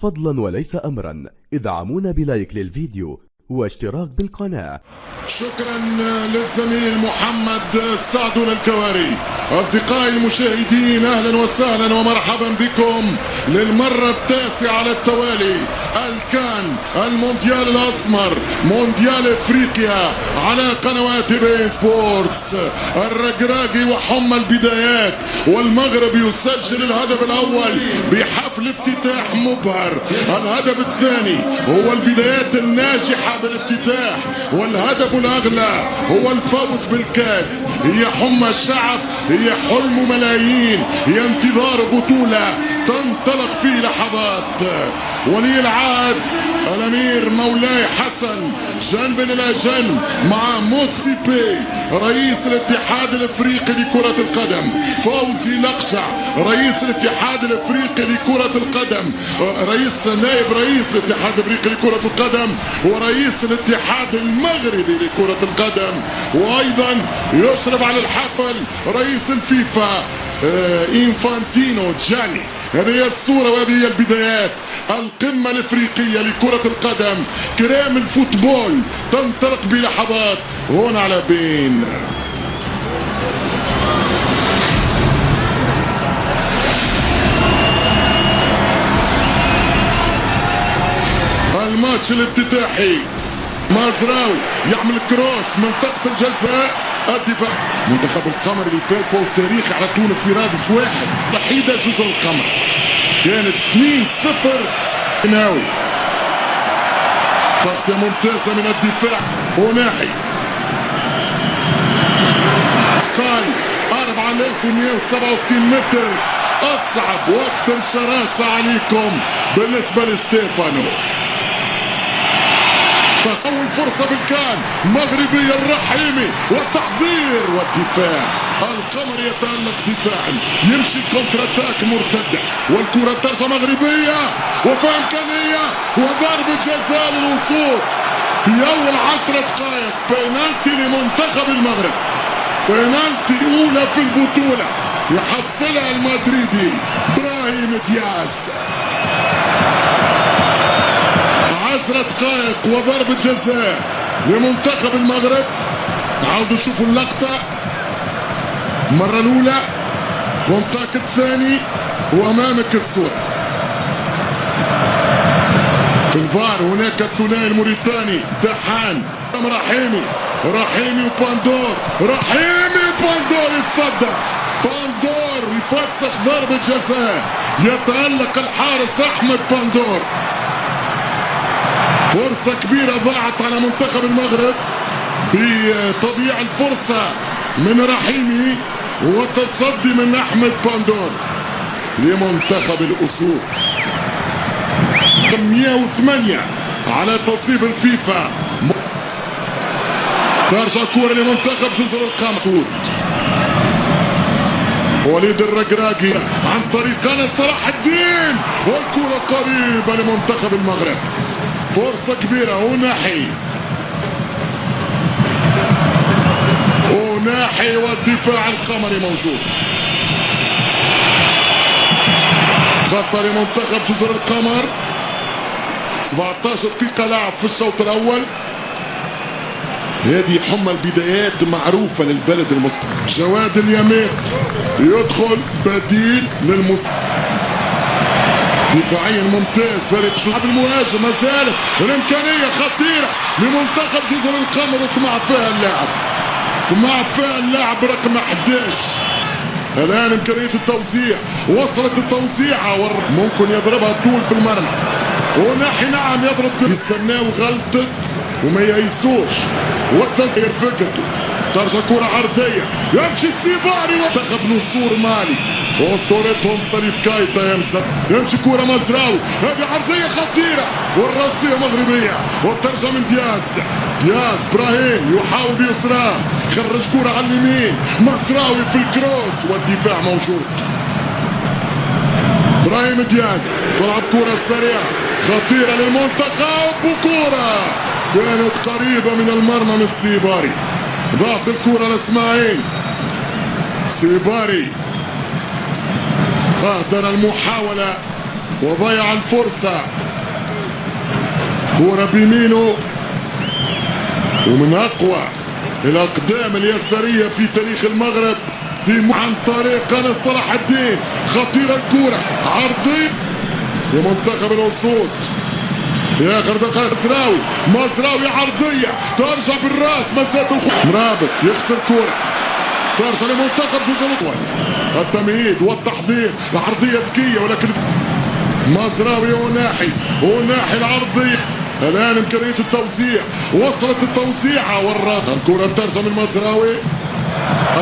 فضلا وليس أمرا ادعمونا بلايك للفيديو واشتراك بالقناة. شكرا للزميل محمد السعدون الكواري. أصدقائي المشاهدين أهلا وسهلا ومرحبا بكم للمرة التاسعة على التوالي. الكان المونديال الأسمر مونديال إفريقيا على قنوات بين سبورتس. الرقراقي وحمى البدايات والمغرب يسجل الهدف الأول بحفل افتتاح مبهر. الهدف الثاني هو البدايات الناجحة بالافتتاح، والهدف الأغلى هو الفوز بالكاس. هي حمى الشعب، هي حلم ملايين، هي انتظار بطولة تنطلق في لحظات. ولي العهد الأمير مولاي حسن جنب إلى جنب مع موتسيبي رئيس الاتحاد الافريقي لكرة القدم، فوزي لقشع رئيس الاتحاد الافريقي لكرة القدم، نائب رئيس الاتحاد الافريقي لكرة القدم، ورئيس الاتحاد المغربي لكرة القدم، وايضا يشرف على الحفل رئيس الفيفا إنفانتينو جاني. هذه هي الصورة وهذه هي البدايات. القمة الافريقية لكرة القدم، كرام الفوتبول تنطلق بلحظات هنا على بين. الماتش الافتتاحي، مازراوي يعمل كروس منطقة الجزاء، الدفاع. منتخب القمر اللي فاز فوز تاريخي على تونس برادس 1 وحيدة جزر القمر، كانت 2-0. ناوي تغطية ممتازة من الدفاع وناحي قال 4167 متر، أصعب وأكثر شراسة عليكم بالنسبة لستيفانو. أول فرصة بالكان مغربي الرحيمي والتحضير والدفاع. القمر يتألق دفاعا، يمشي كونتر اتاك مرتدة والكرة ترجع مغربية وفي إمكانية وضربة جزاء للوصول في أول 10 دقائق. بينالتي لمنتخب المغرب، بينالتي أولى في البطولة يحصلها المدريدي براهيم دياز. 10 دقائق وضربة جزاء لمنتخب المغرب. نعاودوا نشوفوا اللقطة المرة الأولى، كونتاكت الثاني وأمامك الصورة. في الفار هناك الثنائي الموريتاني دحان رحيمي وباندور، رحيمي وباندور يتصدى، باندور يفسخ ضربة جزاء، يتألق الحارس أحمد باندور. فرصة كبيرة ضاعت على منتخب المغرب بتضييع الفرصة من رحيمي وتصدي من أحمد باندور لمنتخب الأسود. 108 على تصنيف الفيفا. ترجع كورة لمنتخب جزر القمر. وليد الرقراقي عن طريق أنس صلاح الدين والكرة قريبة لمنتخب المغرب. فرصة كبيرة وناحي والدفاع القمري موجود. خطة لمنتخب جزر القمر. 17 دقيقة لعب في الشوط الأول. هذه حمى البدايات معروفة للبلد المصري. جواد اليمين يدخل بديل دفاعيا ممتاز فريق شعب المهاجم. ما زالت الامكانيه خطيره لمنتخب جزر القمر، وطمع فيها اللاعب رقم 11. الان امكانيه التوزيع، وصلت التوزيعه ممكن يضربها طول في المرمى وناحي. نعم يضرب، يستناو غلطه وما ييسوش والتسيير فكرته. ترجع كرة عرضية، يمشي السيباري ومنتخب نصور مالي واسطورتهم صليف كايتا يمشي كرة مزراوي، هذه عرضية خطيرة والراسية مغربية وترجع من دياز ابراهيم يحاول بيسراه، خرج كرة على اليمين، مزراوي في الكروس والدفاع موجود. ابراهيم دياز تلعب كرة سريعة خطيرة للمنتخب وكرة كانت قريبة من المرمى من السيباري. ضغط الكرة لاسماعيل سيباري، أهدر المحاولة وضيع الفرصة. كرة بيمينه ومن أقوى الأقدام اليسارية في تاريخ المغرب عن طريق أنس صلاح الدين. خطيرة الكرة عرضية لمنتخب الأسود. يا آخر دقائق مزراوي عرضية ترجع بالراس مسات مرابط يخسر كرة ترجع لمنتخب جزر الأطول. التمهيد والتحضير العرضية ذكية ولكن مزراوي وناحي العرضية. الآن إمكانية التوزيع وصلت التوزيعة والرد. الكرة ترجع من مزراوي.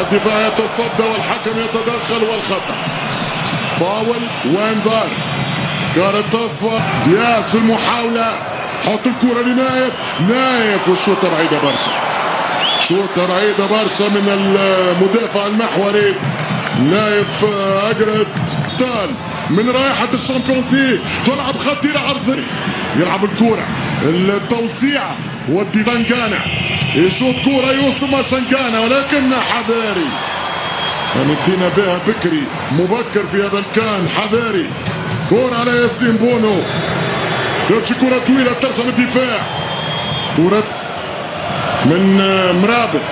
الدفاع يتصدى والحكم يتدخل والخطأ. فاول وانذار. كانت تصفى دياز في المحاولة. حط الكرة لنايف والشوطة بعيدة برشا. شوطة بعيدة برشا من المدافع المحوري نايف. أجرد تال من رائحة الشامبيونز ليج. تلعب خطيرة عرضية. يلعب الكرة التوسيعة والديفانجانا يشوط كرة يوسف ماشنجانا ولكن حذاري. بدينا بها بكري مبكر في هذا الكان. حذاري كرة على ياسين بونو. تمشي كرة طويلة ترجع من الدفاع. كرة من مرابط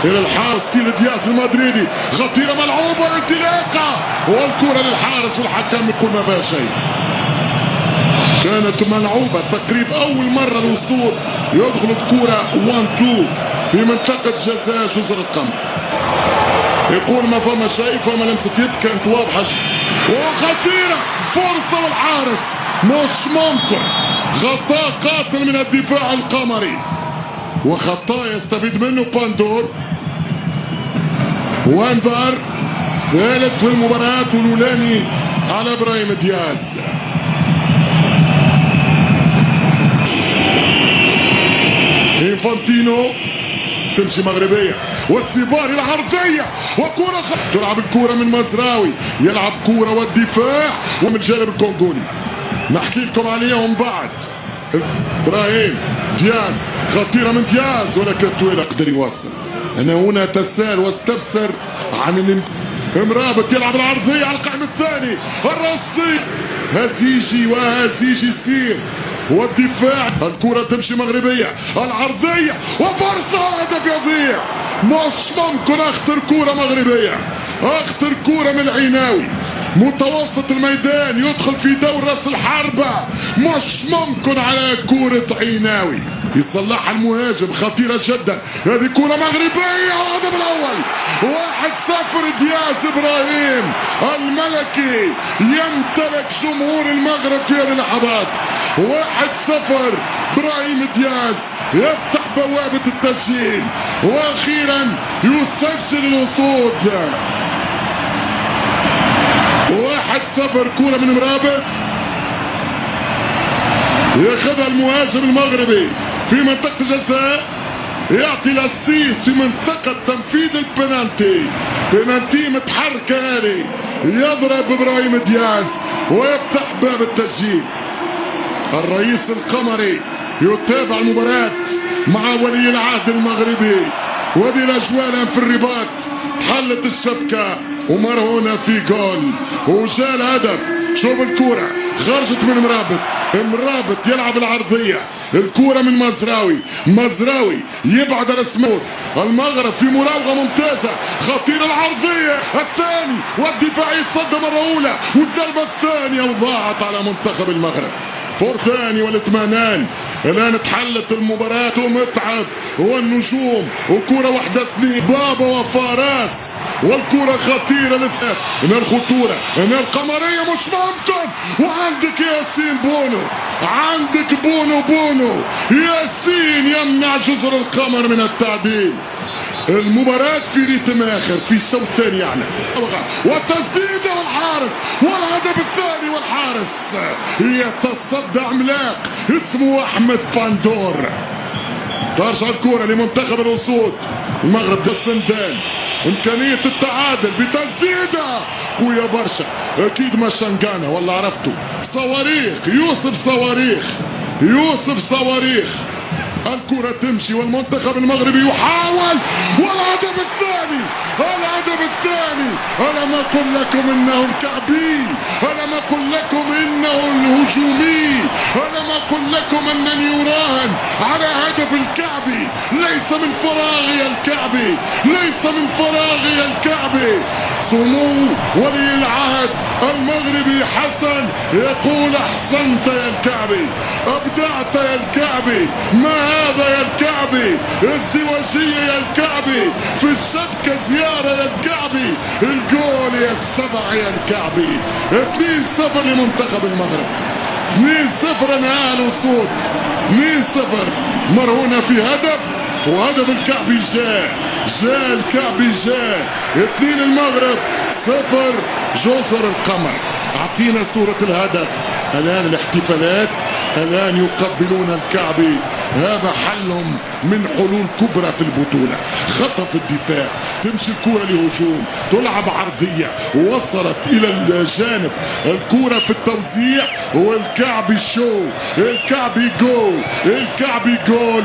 إلى الحارس ستيل دياز المدريدي. خطيرة ملعوبة انطلاقة والكرة للحارس والحكم يقول ما فيها شيء. كانت ملعوبة تقريبا أول مرة الوصول يدخل الكرة 1-2 في منطقة جزاء جزر القمر. يقول ما فما شيء فما لمسة يد كانت واضحة وخطيرة. فرصة للحارس مش ممكن. خطأ قاتل من الدفاع القمري وخطأ يستفيد منه باندور. وانذار ثالث في المباراة والأولاني على إبراهيم دياز. إنفانتينو تمشي مغربية والسيباري العرضية وكرة تلعب الكرة من مزراوي. يلعب كرة والدفاع ومن الجانب الكونغولي نحكي لكم عليهم بعد. إبراهيم دياز خطيرة من دياز ولكن طويلة قدر يوصل. أنا هنا تسال واستفسر عن مرابط. يلعب العرضية على القائم الثاني الرصي هزيجي يسير والدفاع. الكرة تمشي مغربية العرضية وفرصة هدف يضيع. مش ممكن. أخطر كرة مغربية أخطر كرة من العيناوي متوسط الميدان يدخل في دور راس الحربة. مش ممكن على كرة عيناوي يصلحها المهاجم. خطيرة جدا هذه كرة مغربية. الهدف الأول 1-0 دياز. إبراهيم الملكي يمتلك جمهور المغرب في هذه اللحظات. 1-0 إبراهيم دياز يفتح بوابة التسجيل وأخيرا يسجل الأسود. 1-0 كرة من مرابط ياخذها المهاجم المغربي في منطقة الجزاء. يعطي للسيس في منطقة تنفيذ بنالتي متحركة هذه. يضرب إبراهيم دياز ويفتح باب التسجيل. الرئيس القمري يتابع المباراة مع ولي العهد المغربي. وهذه الأجواء الآن في الرباط. حلت الشبكة ومرهونة في جول وجاء الهدف. شوف الكرة خرجت من مرابط يلعب العرضية. الكرة من مزراوي يبعد على سمود. المغرب في مراوغة ممتازة. خطيرة العرضية الثاني والدفاع يتصدى مرة أولى والضربة الثانية وضاعت على منتخب المغرب. فور ثاني والاطمئنان. الآن اتحلت المباراة ومتعب والنجوم وكرة 1-2 بابا وفاراس والكرة خطيرة للثلاث. هنا الخطورة هنا القمرية مش ممكن. وعندك ياسين بونو ياسين يمنع جزر القمر من التعديل. المباراة في ريتم آخر في الشوط الثاني يعني. والتسديدة والحارس والهدف الثاني والحارس يتصدى عملاق اسمه أحمد باندور. ترجع الكرة لمنتخب الأسود. المغرب بالسندان إمكانية التعادل بتسديدة قوية برشا. أكيد ماشنجانا والله عرفته. صواريخ يوسف صواريخ. الكرة تمشي والمنتخب المغربي يحاول والهدف الثاني، الهدف الثاني. ألم أقل لكم إنه الكعبي، ألم أقل لكم إنه الهجومي، ألم أقل لكم أنني أراهن على هدف الكعبي. ليس من فراغ يا الكعبي، ليس من فراغ يا الكعبي. سمو ولي العهد المغربي حسن يقول أحسنت يا الكعبي، أبدعت يا الكعبي. ما هذا يا الكعبي؟ ازدواجية يا الكعبي، في الشبكة زيارة يا الكعبي. الجول يا السبع يا الكعبي. 2-0 لمنتخب المغرب، 2-0. أنا أعلن صوت 2-0 مرهونة في هدف، وهدف الكعبي جاء الكعبي جاء. 2 المغرب، 0 جزر القمر. أعطينا صورة الهدف. الآن الاحتفالات، الآن يقبلون الكعبي. هذا حلهم من حلول كبرى في البطولة. خطف الدفاع، تمشي الكرة لهجوم، تلعب عرضية، وصلت إلى الجانب، الكرة في التوزيع، والكعبي شو، الكعبي جول، الكعبي جول.